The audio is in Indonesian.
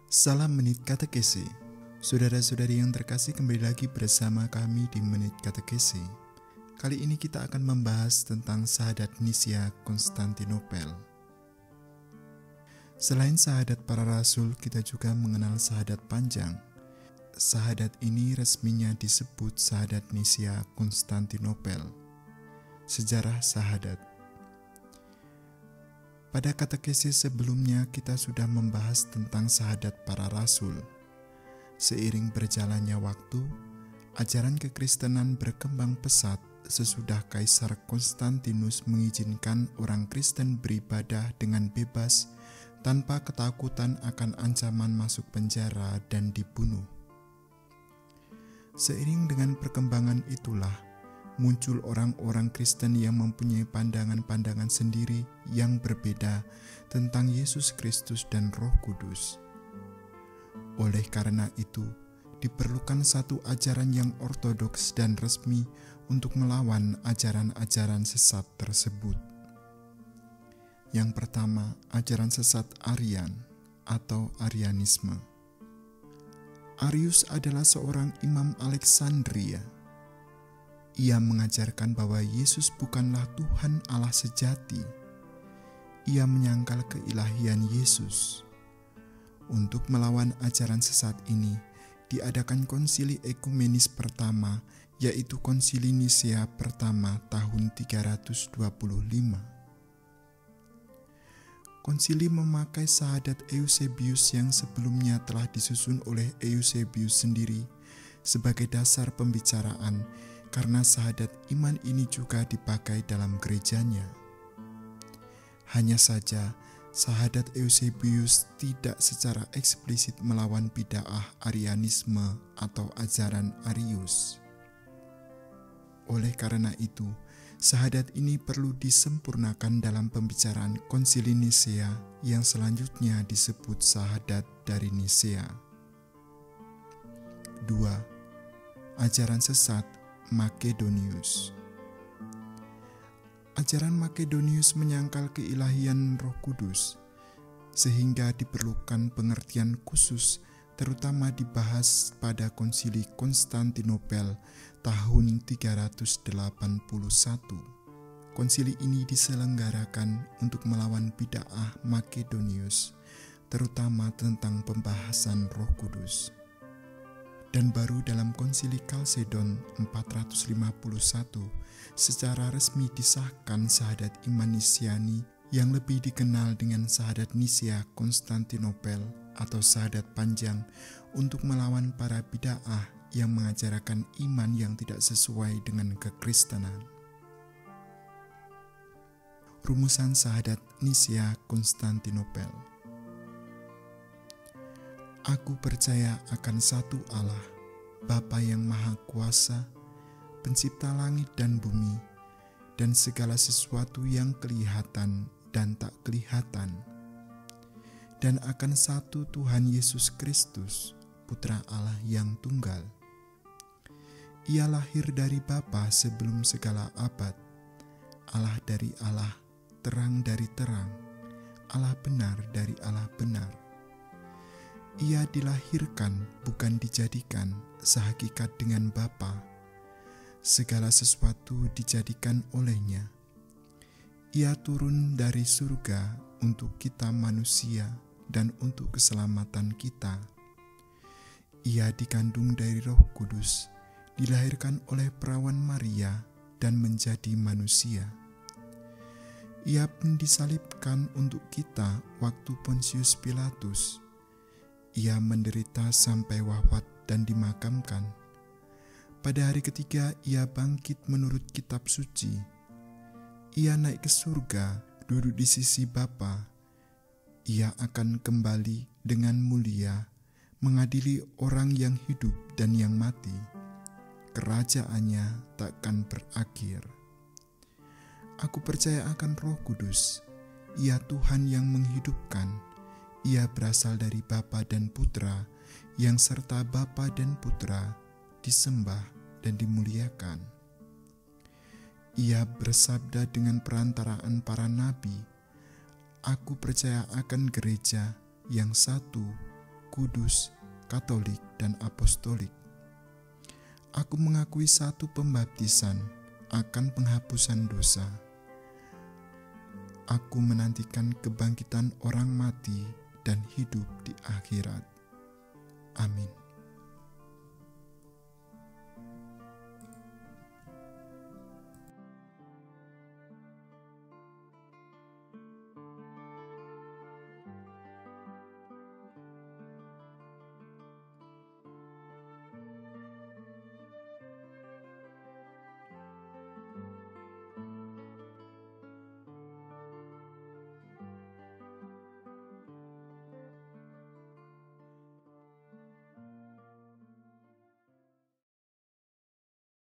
Salam Menit Katekese. Saudara-saudari yang terkasih, kembali lagi bersama kami di Menit Katekese. Kali ini kita akan membahas tentang Syahadat Nisia Konstantinopel. Selain syahadat para rasul, kita juga mengenal syahadat panjang. Syahadat ini resminya disebut Syahadat Nisia Konstantinopel. Sejarah syahadat. Pada katekese sebelumnya kita sudah membahas tentang syahadat para rasul. Seiring berjalannya waktu, ajaran kekristenan berkembang pesat sesudah Kaisar Konstantinus mengizinkan orang Kristen beribadah dengan bebas tanpa ketakutan akan ancaman masuk penjara dan dibunuh. Seiring dengan perkembangan itulah, muncul orang-orang Kristen yang mempunyai pandangan-pandangan sendiri yang berbeda tentang Yesus Kristus dan Roh Kudus. Oleh karena itu, diperlukan satu ajaran yang ortodoks dan resmi untuk melawan ajaran-ajaran sesat tersebut. Yang pertama, ajaran sesat Arian atau Arianisme. Arius adalah seorang imam Alexandria. Ia mengajarkan bahwa Yesus bukanlah Tuhan Allah sejati. Ia menyangkal keilahian Yesus. Untuk melawan ajaran sesat ini, diadakan konsili ekumenis pertama, yaitu Konsili Nisea pertama tahun 325. Konsili memakai syahadat Eusebius yang sebelumnya telah disusun oleh Eusebius sendiri sebagai dasar pembicaraan, karena syahadat iman ini juga dipakai dalam gerejanya. Hanya saja, syahadat Eusebius tidak secara eksplisit melawan bid'ah Arianisme atau ajaran Arius. Oleh karena itu, syahadat ini perlu disempurnakan dalam pembicaraan Konsili Nisea yang selanjutnya disebut Syahadat dari Nisea. 2. Ajaran sesat Makedonius. Ajaran Makedonius menyangkal keilahian Roh Kudus, sehingga diperlukan pengertian khusus, terutama dibahas pada Konsili Konstantinopel tahun 381. Konsili ini diselenggarakan untuk melawan bid'ah Makedonius, terutama tentang pembahasan Roh Kudus. Dan baru dalam Konsili Kalsedon 451 secara resmi disahkan syahadat iman Nisiani yang lebih dikenal dengan Syahadat Nisia Konstantinopel atau syahadat panjang untuk melawan para bid'ah yang mengajarkan iman yang tidak sesuai dengan kekristenan. Rumusan Syahadat Nisia Konstantinopel. Aku percaya akan satu Allah, Bapa yang Maha Kuasa, Pencipta langit dan bumi, dan segala sesuatu yang kelihatan dan tak kelihatan, dan akan satu Tuhan Yesus Kristus, Putra Allah yang tunggal. Ia lahir dari Bapa sebelum segala abad, Allah dari Allah, terang dari terang, Allah benar dari Allah benar. Ia dilahirkan, bukan dijadikan, sehakikat dengan Bapa. Segala sesuatu dijadikan olehnya. Ia turun dari surga untuk kita manusia dan untuk keselamatan kita. Ia dikandung dari Roh Kudus, dilahirkan oleh perawan Maria dan menjadi manusia. Ia pun disalibkan untuk kita waktu Pontius Pilatus. Ia menderita sampai wafat dan dimakamkan. Pada hari ketiga ia bangkit menurut kitab suci. Ia naik ke surga, duduk di sisi Bapa. Ia akan kembali dengan mulia, mengadili orang yang hidup dan yang mati. Kerajaannya takkan berakhir. Aku percaya akan Roh Kudus. Ia Tuhan yang menghidupkan. Ia berasal dari Bapa dan Putra, yang serta Bapa dan Putra disembah dan dimuliakan. Ia bersabda dengan perantaraan para nabi, Aku percaya akan gereja yang satu, kudus, Katolik, dan Apostolik. Aku mengakui satu pembaptisan akan penghapusan dosa. Aku menantikan kebangkitan orang mati dan hidup di akhirat. Amin.